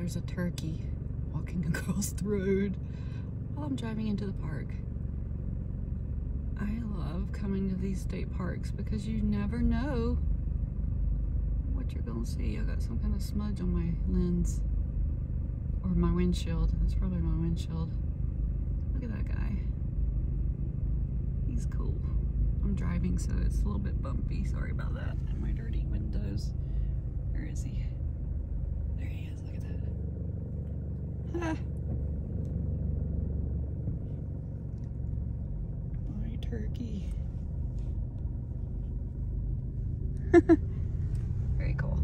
there's a turkey walking across the road while I'm driving into the park. I love coming to these state parks because you never know what you're gonna see. I got some kind of smudge on my lens, or my windshield. It's probably my windshield. Look at that guy. He's cool. I'm driving, so it's a little bit bumpy. Sorry about that. And my dirty windows. Where is he? There he is. Look at that. Ah. My turkey. Very cool.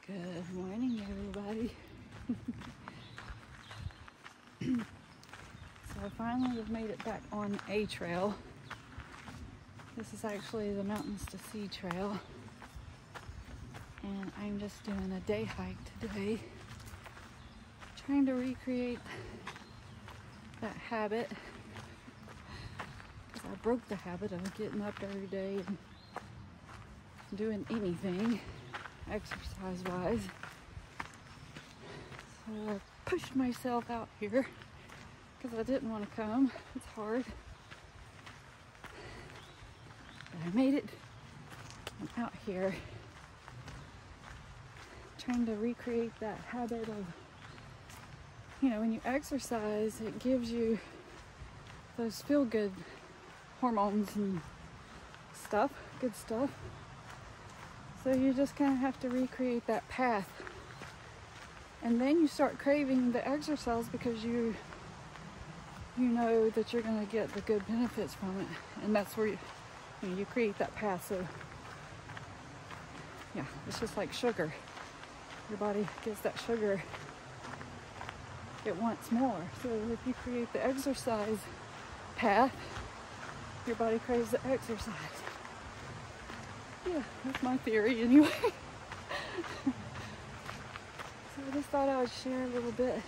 Good morning, everybody. So I finally have made it back on a trail. This is actually the Mountains to Sea trail. And I'm just doing a day hike today. Trying to recreate that habit. Because I broke the habit of getting up every day and doing anything exercise-wise. So I pushed myself out here because I didn't want to come. It's hard. But I made it. I'm out here trying to recreate that habit of, you know, when you exercise, it gives you those feel-good hormones and stuff, good stuff. So you just kind of have to recreate that path. And then you start craving the exercise because you know that you're going to get the good benefits from it. And that's where you create that path. So yeah, it's just like sugar. Your body gets that sugar. It wants more. So if you create the exercise path, your body craves the exercise. Yeah, that's my theory anyway. So I just thought I would share a little bit of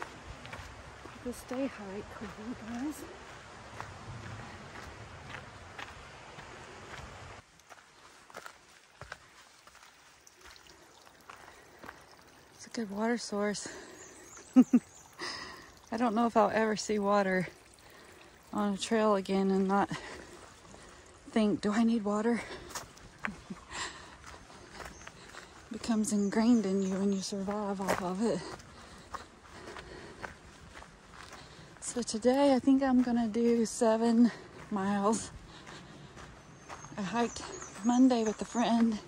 this day hike with you guys. It's a good water source. I don't know if I'll ever see water on a trail again and not think, do I need water? Becomes ingrained in you and you survive off of it. So today I think I'm gonna do 7 miles. I hiked Monday with a friend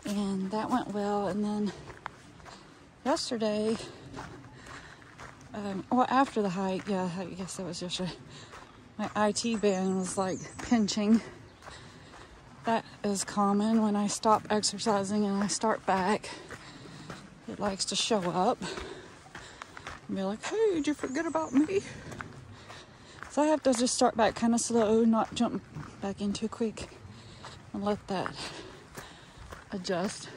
and that went well, and then yesterday, well, after the hike, yeah, I guess that was yesterday, my IT band was like pinching. That is common when I stop exercising and I start back. It likes to show up and be like, hey, did you forget about me? So I have to just start back kind of slow, not jump back in too quick, and let that adjust.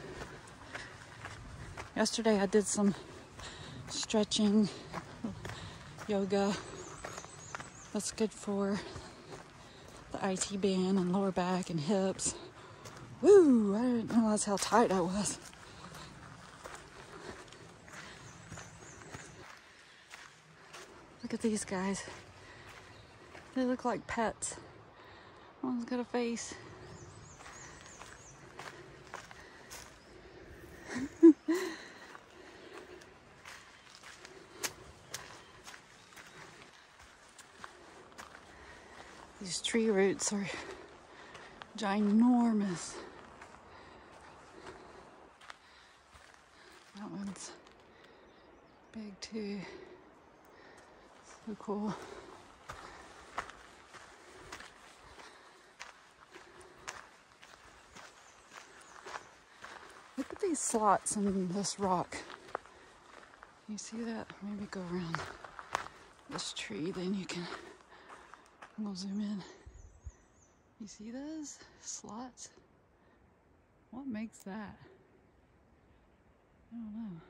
Yesterday I did some stretching, yoga. That's good for the IT band and lower back and hips. Woo! I didn't realize how tight I was. Look at these guys. They look like pets. One's got a face. These tree roots are ginormous. That one's big too. So cool. Look at these slots in this rock. You see that? Maybe go around this tree, then you can. We'll zoom in. You see those slots? What makes that? I don't know.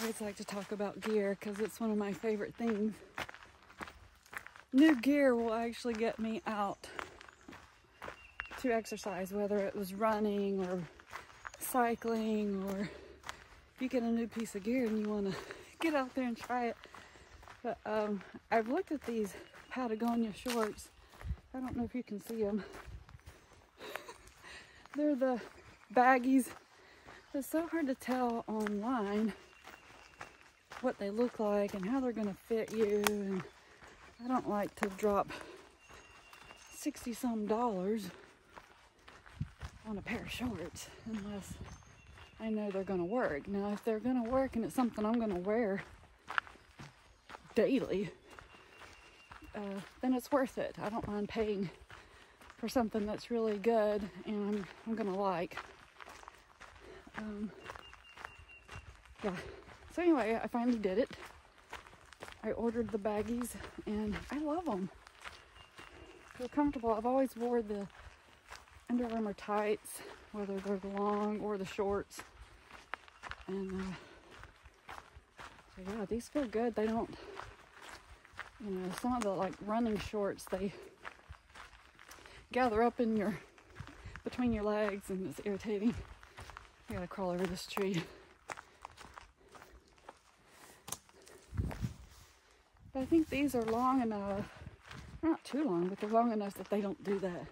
always like to talk about gear because it's one of my favorite things. New gear will actually get me out to exercise, whether it was running or cycling, or you get a new piece of gear and you want to get out there and try it. But I've looked at these Patagonia shorts. I don't know if you can see them. They're the baggies. It's so hard to tell online what they look like and how they're going to fit you. And I don't like to drop $60-some on a pair of shorts unless I know they're going to work. Now, if they're going to work and it's something I'm going to wear daily, then it's worth it. I don't mind paying for something that's really good and I'm going to like. Yeah. So anyway, I finally did it. I ordered the baggies and I love them. They're comfortable. I've always wore the Under Armour tights, whether they're the long or the shorts. And so yeah, these feel good. They don't, you know, some of the like running shorts, they gather up in your, between your legs and it's irritating. I gotta crawl over this tree. But I think these are long enough, not too long, but they're long enough that they don't do that.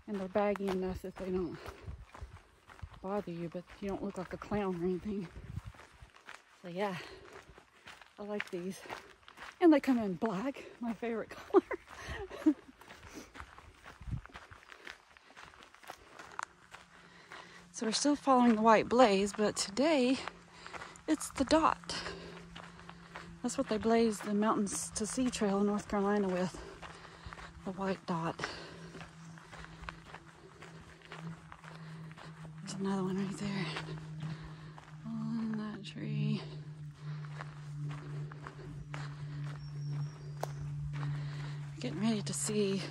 And they're baggy enough that they don't bother you, but you don't look like a clown or anything. So yeah, I like these. And they come in black, my favorite color. So we're still following the white blaze, but today it's the dot. That's what they blazed the Mountains to Sea Trail in North Carolina with, the white dot. There's another one right there on that tree. Getting ready to see,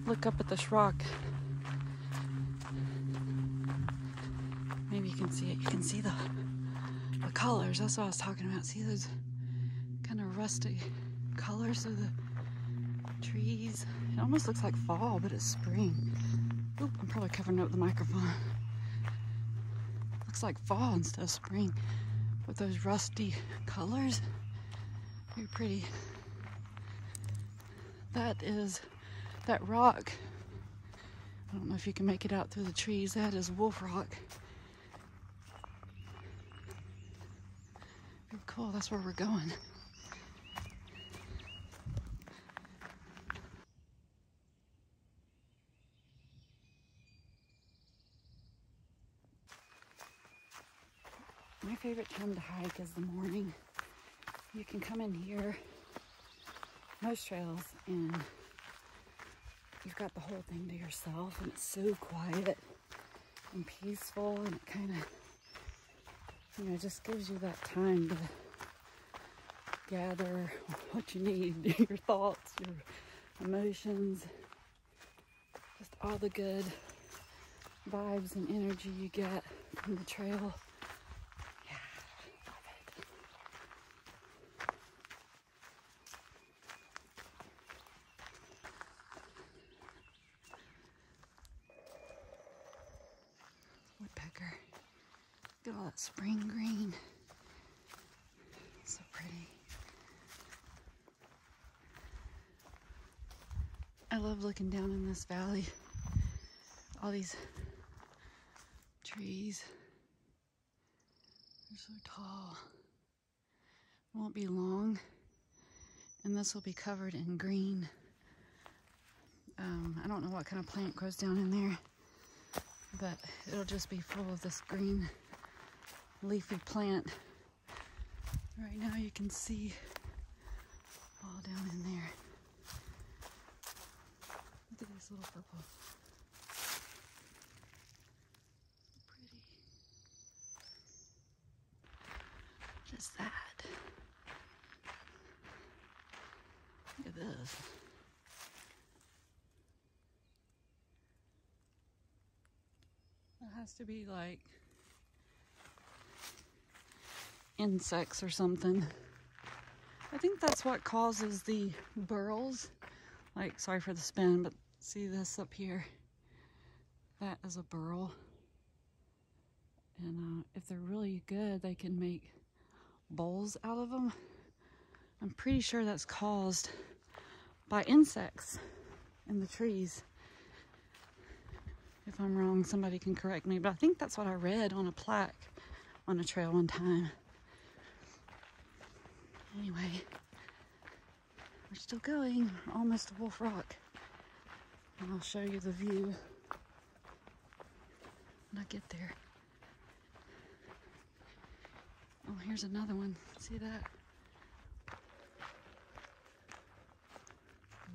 look up at this rock. Maybe you can see it. You can see the colors. That's what I was talking about. See those kind of rusty colors of the trees? It almost looks like fall, but it's spring. Oop, I'm probably covering up the microphone. Looks like fall instead of spring with those rusty colors. Very pretty. That is that rock. I don't know if you can make it out through the trees. That is Wolf Rock. Very cool. That's where we're going. My favorite time to hike is the morning. You can come in here, most trails, and you've got the whole thing to yourself, and it's so quiet and peaceful, and it kind of, you know, just gives you that time to gather what you need, your thoughts, your emotions, just all the good vibes and energy you get from the trail. Woodpecker. Look at all that spring green. So pretty. I love looking down in this valley. All these trees. They're so tall. It won't be long, and this will be covered in green. I don't know what kind of plant grows down in there, but it'll just be full of this green leafy plant. Right now you can see all down in there. Look at this little purple. Pretty. What is that? Look at this. It has to be like insects or something. I think that's what causes the burls. Like, sorry for the spin, but see this up here? That is a burl. And if they're really good, they can make bowls out of them. I'm pretty sure that's caused by insects in the trees. If I'm wrong, somebody can correct me, but I think that's what I read on a plaque on a trail one time. Anyway, we're still going, almost to Wolf Rock. And I'll show you the view when I get there. Oh, here's another one. See that?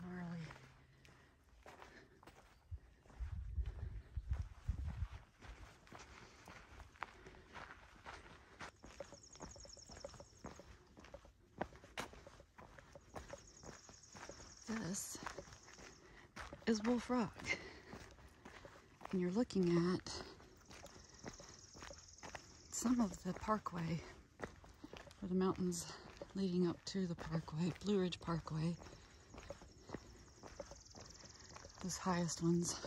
Gnarly. This is Wolf Rock, and you're looking at some of the parkway, or the mountains leading up to the parkway, Blue Ridge Parkway, those highest ones.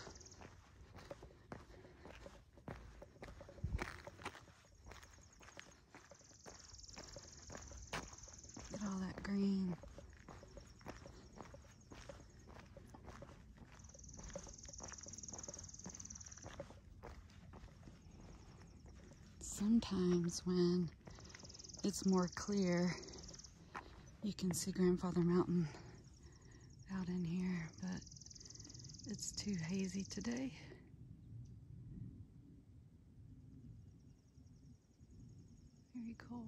Look at all that green. Sometimes when it's more clear, you can see Grandfather Mountain out in here, but it's too hazy today. Very cool.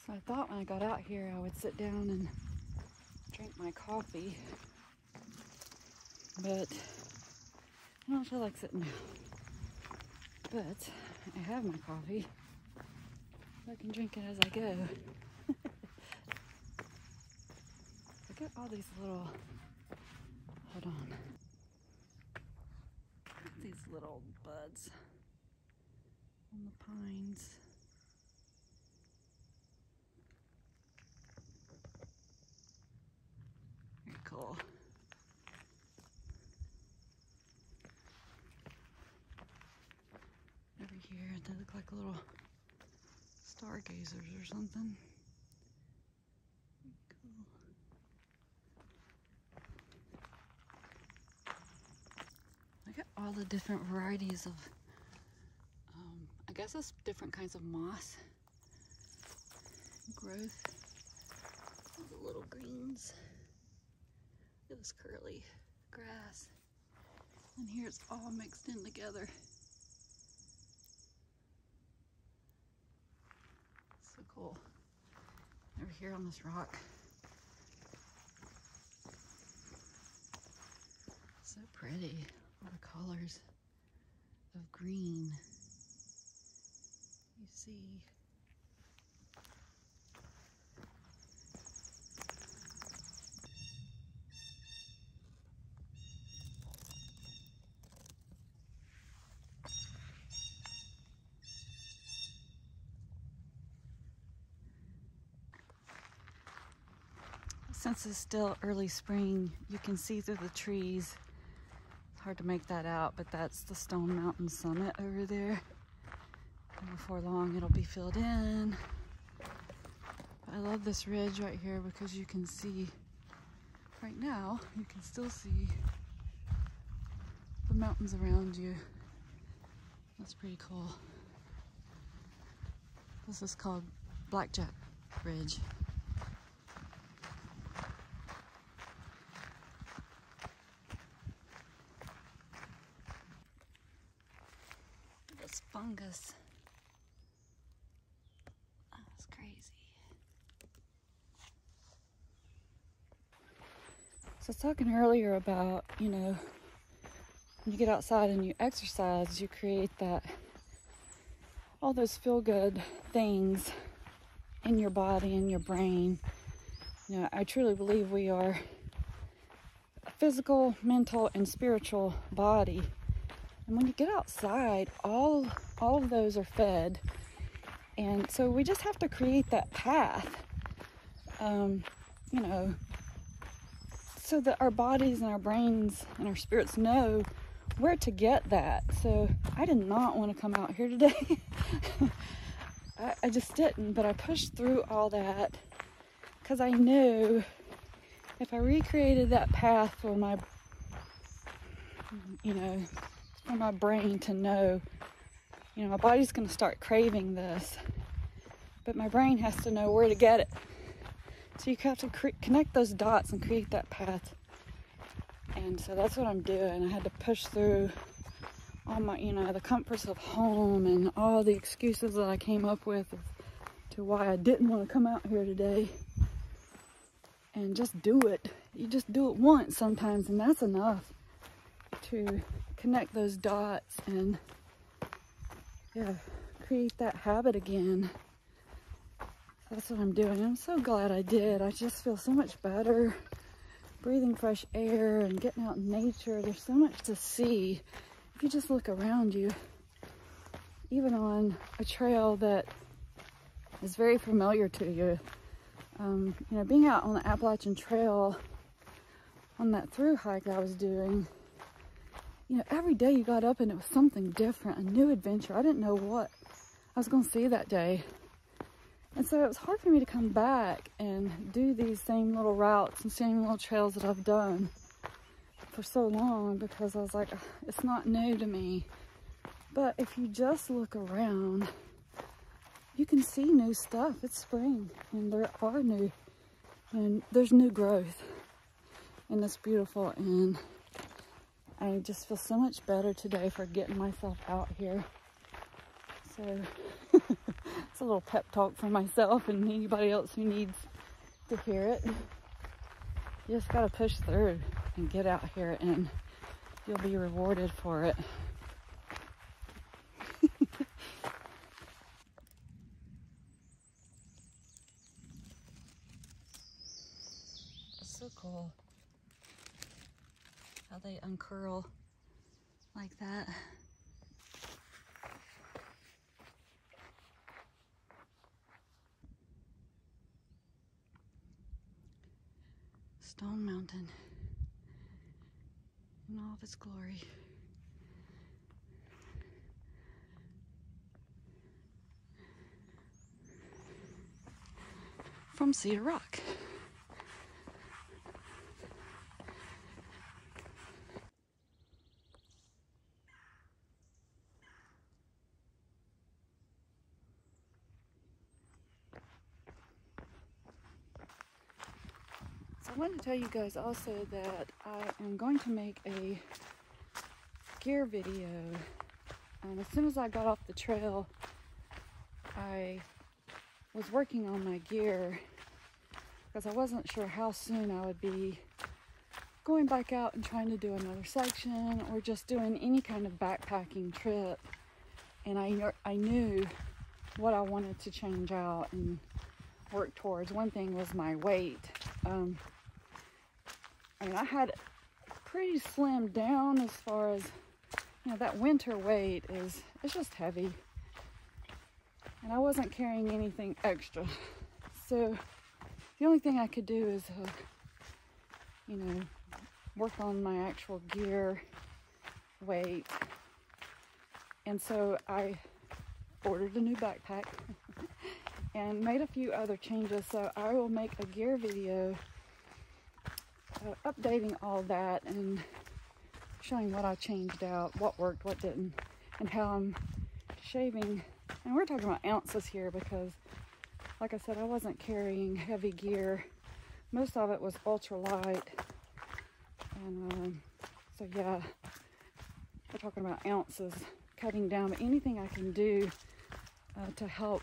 So I thought when I got out here I would sit down and drink my coffee, but I don't feel like sitting down. But I have my coffee, so I can drink it as I go. Look at all these little, hold on, these little buds on the pines. Very cool. Over here, they look like little stargazers or something. Cool. Look at all the different varieties of, I guess it's different kinds of moss growth. All the little greens. Look at this curly grass. And here it's all mixed in together. So cool. Over here on this rock. So pretty. All the colors of green. You see. Since it's still early spring, you can see through the trees. It's hard to make that out, but that's the Stone Mountain summit over there. And before long, it'll be filled in. I love this ridge right here because you can see, right now, you can still see the mountains around you. That's pretty cool. This is called Blackjack Ridge. This fungus. That's crazy. So I was talking earlier about, you know, when you get outside and you exercise, you create that, all those feel-good things in your body and your brain. You know, I truly believe we are physical, mental, and spiritual body. And when you get outside, all of those are fed. And so we just have to create that path, you know, so that our bodies and our brains and our spirits know where to get that. So I did not want to come out here today. I just didn't, but I pushed through all that because I knew if I recreated that path for my, you know, for my brain to know, you know, my body's going to start craving this, but my brain has to know where to get it. So you have to connect those dots and create that path. And so that's what I'm doing. I had to push through all my, you know, the comforts of home and all the excuses that I came up with to why I didn't want to come out here today. And just do it. You just do it once sometimes, and that's enough to connect those dots and, yeah, create that habit again. That's what I'm doing. I'm so glad I did. I just feel so much better breathing fresh air and getting out in nature. There's so much to see if you just look around you, even on a trail that is very familiar to you. You know, being out on the Appalachian Trail on that through hike I was doing, you know, every day you got up and it was something different, a new adventure. I didn't know what I was going to see that day. And so it was hard for me to come back and do these same little routes and same little trails that I've done for so long, because I was like, it's not new to me. But if you just look around, you can see new stuff. It's spring and there are new, and there's new growth, and it's beautiful. And I just feel so much better today for getting myself out here. So it's a little pep talk for myself and anybody else who needs to hear it. You just got to push through and get out here, and you'll be rewarded for it. It's so cool how they uncurl like that. Stone Mountain in all of its glory. From Cedar Rock. I wanted to tell you guys also that I am going to make a gear video. As soon as I got off the trail, I was working on my gear because I wasn't sure how soon I would be going back out and trying to do another section or just doing any kind of backpacking trip. And I knew what I wanted to change out and work towards. One thing was my weight. I mean, I had it pretty slimmed down as far as, you know, that winter weight it's just heavy. And I wasn't carrying anything extra. So the only thing I could do is, you know, work on my actual gear weight. And so I ordered a new backpack and made a few other changes. So I will make a gear video updating all that and showing what I changed out, what worked, what didn't, and how I'm shaving. And we're talking about ounces here because, like I said, I wasn't carrying heavy gear. Most of it was ultra light. And so yeah, we're talking about ounces, cutting down. But anything I can do to help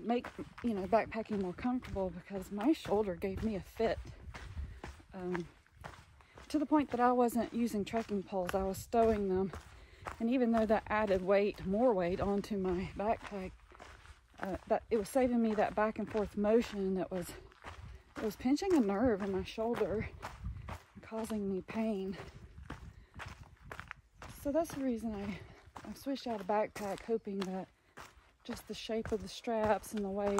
make, you know, backpacking more comfortable, because my shoulder gave me a fit to the point that I wasn't using trekking poles. I was stowing them, and even though that added more weight onto my backpack, that it was saving me that back and forth motion that was it was pinching a nerve in my shoulder, causing me pain. So that's the reason I switched out a backpack, hoping that just the shape of the straps and the way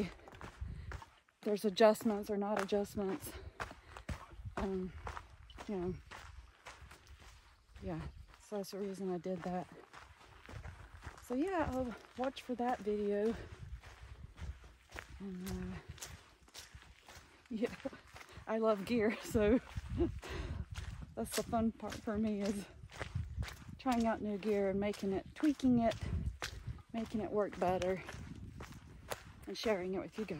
there's adjustments or not adjustments, you know, yeah, so that's the reason I did that. So yeah, I'll watch for that video. And yeah, I love gear, so that's the fun part for me, is trying out new gear and making it, tweaking it, making it work better, and sharing it with you guys.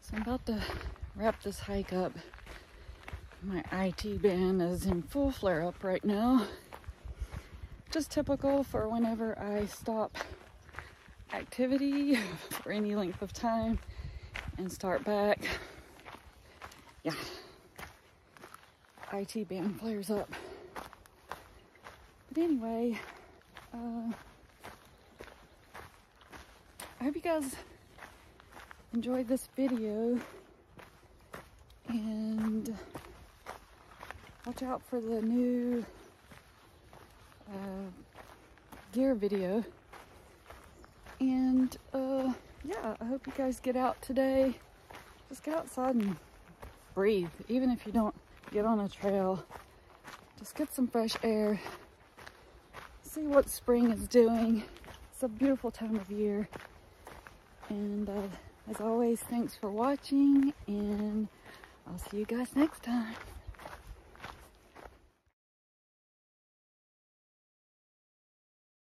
So I'm about to wrap this hike up. My IT band is in full flare up right now. Just typical for whenever I stop activity for any length of time and start back. Yeah, IT band flares up. But anyway, I hope you guys enjoyed this video, and watch out for the new gear video. And yeah, I hope you guys get out today. Just get outside and breathe. Even if you don't get on a trail, just get some fresh air. See what spring is doing. It's a beautiful time of year. And as always, thanks for watching, and I'll see you guys next time.